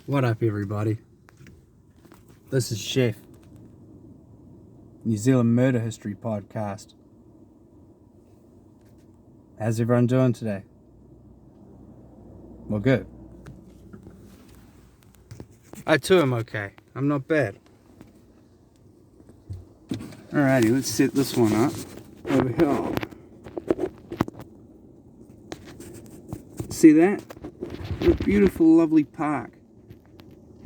What up, everybody? This is Chef, New Zealand Murder History Podcast. How's everyone doing today? Well, good. I too am okay. I'm not bad. Alrighty, let's set this one up over here. See that? What a beautiful, lovely park.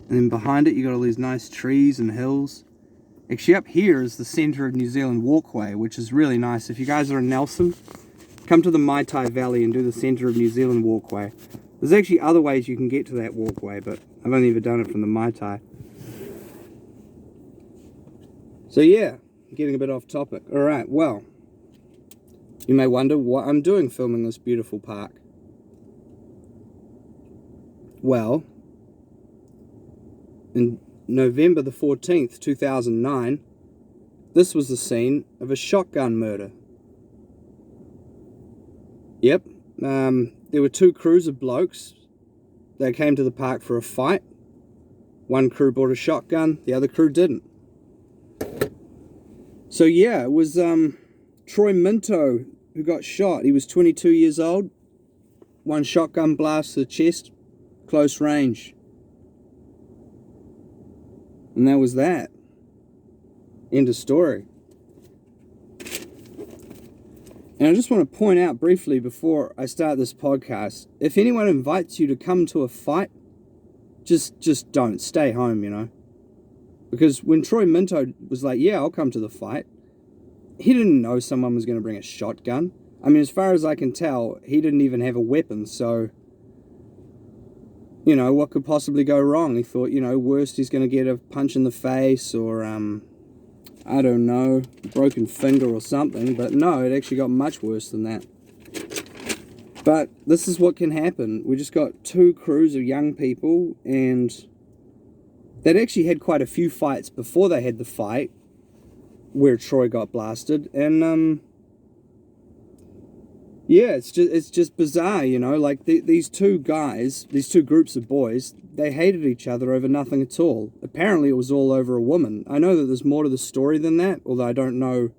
And then behind it, you got all these nice trees and hills. Actually, up here is the centre of New Zealand walkway, which is really nice. If you guys are in Nelson, come to the Mai Tai Valley and do the centre of New Zealand walkway. There's actually other ways you can get to that walkway, but I've only ever done it from the Mai Tai. So yeah, getting a bit off topic. Alright, well, you may wonder what I'm doing filming this beautiful park. Well, in November the 14th, 2009, this was the scene of a shotgun murder. Yep, there were two crews of blokes. They came to the park for a fight. One crew brought a shotgun, the other crew didn't. So yeah, it was Troy Minto who got shot. He was 22 years old. One shotgun blast to the chest, close range. And that was that. End of story. And I just want to point out briefly before I start this podcast, if anyone invites you to come to a fight, just don't. Stay home, you know. Because when Troy Minto was like, yeah, I'll come to the fight, he didn't know someone was going to bring a shotgun. I mean, as far as I can tell, he didn't even have a weapon, so, you know, what could possibly go wrong? He thought, you know, worst he's going to get a punch in the face or, I don't know, a broken finger or something. But no, it actually got much worse than that. But this is what can happen. We just got two crews of young people, and they'd actually had quite a few fights before they had the fight where Troy got blasted. And, yeah, it's just bizarre, you know, like these two guys, these two groups of boys, they hated each other over nothing at all. Apparently it was all over a woman. I know that there's more to the story than that, although I don't know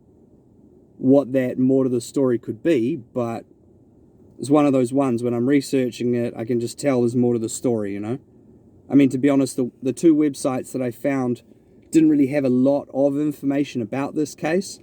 what that more to the story could be, but it's one of those ones when I'm researching it, I can just tell there's more to the story, you know. I mean, to be honest, the two websites that I found didn't really have a lot of information about this case.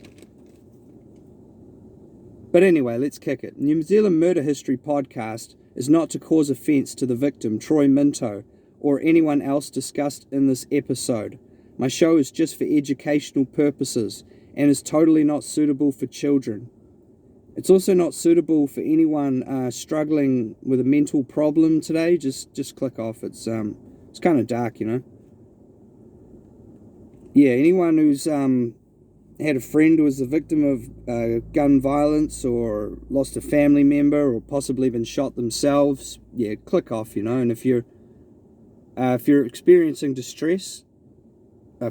But anyway, let's kick it. New Zealand Murder History Podcast is not to cause offence to the victim, Troy Minto, or anyone else discussed in this episode. My show is just for educational purposes and is totally not suitable for children. It's also not suitable for anyone struggling with a mental problem today. Just click off. It's kind of dark, you know. Yeah, anyone who's had a friend who was the victim of gun violence or lost a family member or possibly been shot themselves, yeah, click off, you know. And if you're experiencing distress,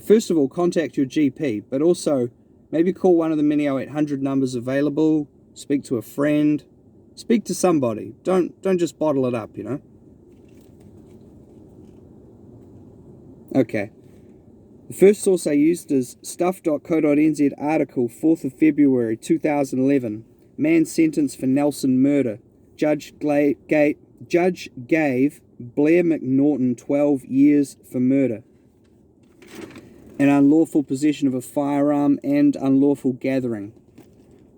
first of all, contact your GP, but also maybe call one of the many 0800 numbers available, speak to a friend, speak to somebody. Don't just bottle it up, you know. Okay. The first source I used is stuff.co.nz article, 4th of February 2011. Man sentenced for Nelson murder. Judge gave Blair McNaughton 12 years for murder and unlawful possession of a firearm and unlawful gathering.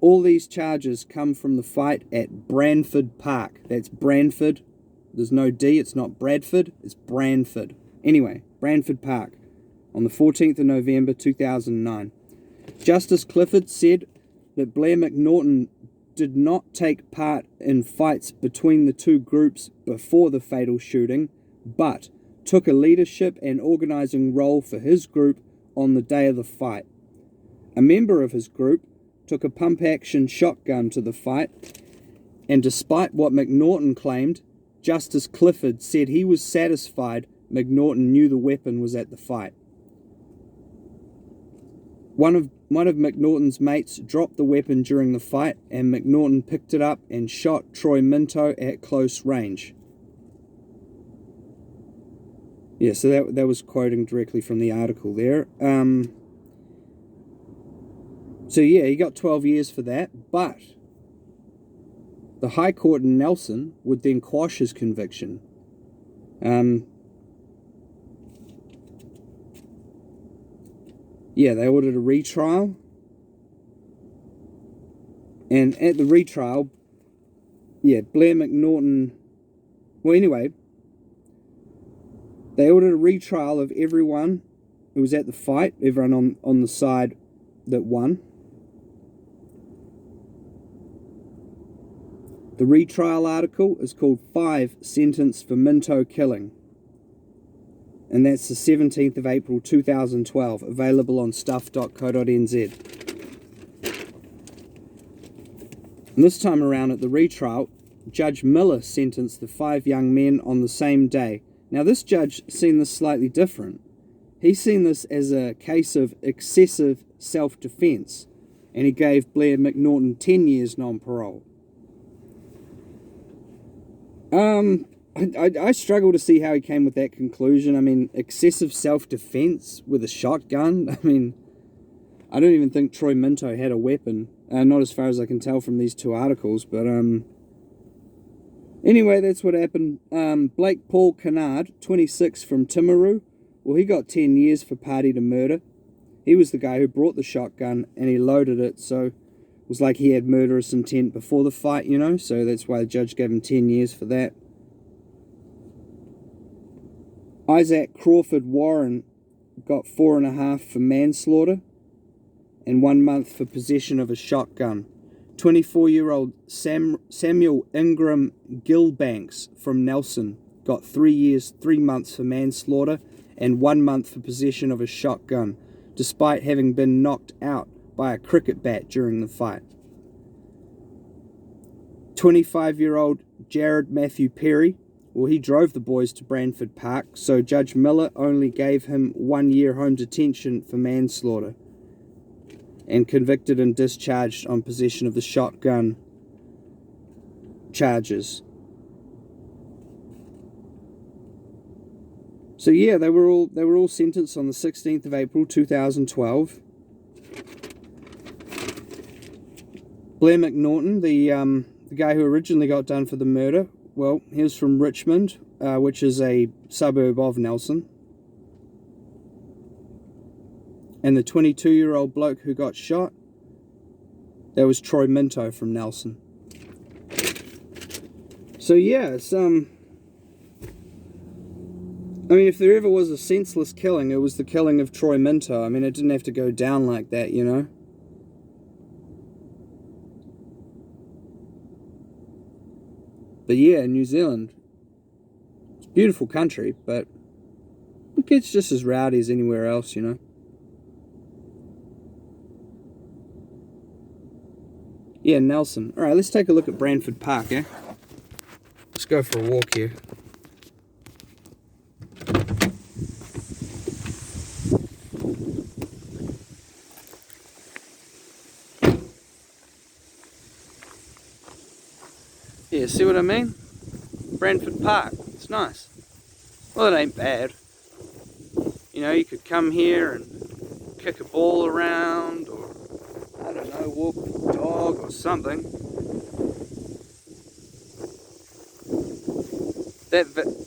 All these charges come from the fight at Branford Park. That's Branford. There's no D, it's not Bradford, it's Branford. Anyway, Branford Park on the 14th of November 2009. Justice Clifford said that Blair McNaughton did not take part in fights between the two groups before the fatal shooting, but took a leadership and organising role for his group on the day of the fight. A member of his group took a pump-action shotgun to the fight, and despite what McNaughton claimed, Justice Clifford said he was satisfied McNaughton knew the weapon was at the fight. One of McNaughton's mates dropped the weapon during the fight, and McNaughton picked it up and shot Troy Minto at close range. Yeah, so that was quoting directly from the article there. So yeah, he got 12 years for that, but the High Court in Nelson would then quash his conviction. Yeah, they ordered a retrial, and at the retrial, yeah, Blair McNaughton. Well, anyway, they ordered a retrial of everyone who was at the fight, everyone on the side that won. The retrial article is called 5 Sentence for Minto Killing. And that's the 17th of April 2012, available on stuff.co.nz. And this time around at the retrial, Judge Miller sentenced the 5 young men on the same day. Now this judge seen this slightly different. He's seen this as a case of excessive self-defense, and he gave Blair McNaughton 10 years non-parole. I struggle to see how he came with that conclusion. I mean, excessive self-defense with a shotgun. I mean, I don't even think Troy Minto had a weapon. Not as far as I can tell from these 2 articles, but anyway, that's what happened. Blake Paul Kennard, 26, from Timaru. Well, he got 10 years for party to murder. He was the guy who brought the shotgun and he loaded it, so it was like he had murderous intent before the fight, you know, so that's why the judge gave him 10 years for that. Isaac Crawford Warren got 4.5 for manslaughter and 1 month for possession of a shotgun. 24-year-old Samuel Ingram Gilbanks from Nelson got 3 years, 3 months for manslaughter and 1 month for possession of a shotgun, despite having been knocked out by a cricket bat during the fight. 25-year-old Jared Matthew Perry, well, he drove the boys to Branford Park, so Judge Miller only gave him 1 year home detention for manslaughter and convicted and discharged on possession of the shotgun charges. So yeah, they were all sentenced on the 16th of April 2012. Blair McNaughton, the guy who originally got done for the murder, well, he was from Richmond, which is a suburb of Nelson. And the 22-year-old bloke who got shot, that was Troy Minto from Nelson. So yeah, it's I mean, if there ever was a senseless killing, it was the killing of Troy Minto. I mean, it didn't have to go down like that, you know. But yeah, New Zealand, it's a beautiful country, but it gets just as rowdy as anywhere else, you know. Yeah, Nelson. Alright, let's take a look at Branford Park, eh? Let's go for a walk here. Yeah, see what I mean? Branford Park, it's nice. Well, it ain't bad. You know, you could come here and kick a ball around, or, I don't know, walk the dog or something.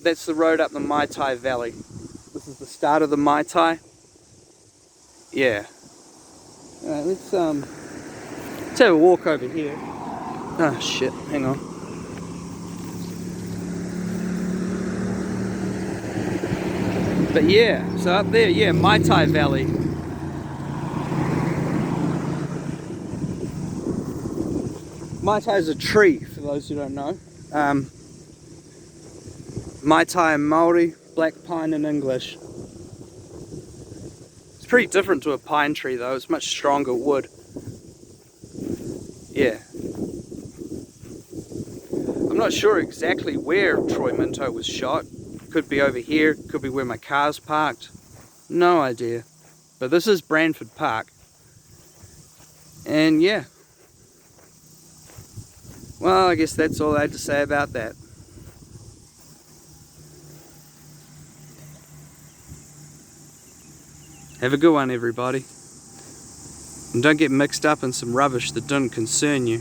That's the road up the Mai Tai Valley. This is the start of the Mai Tai. Yeah. Alright, let's have a walk over here. Ah, shit, hang on. But yeah, so up there, yeah, Mai Tai Valley. Mai Tai is a tree, for those who don't know. Mai Tai in Māori, black pine in English. It's pretty different to a pine tree though, it's much stronger wood. Yeah. I'm not sure exactly where Troy Minto was shot. Could be over here, could be where my car's parked. No idea. But this is Branford Park. And yeah. Well, I guess that's all I had to say about that. Have a good one, everybody. And don't get mixed up in some rubbish that doesn't concern you.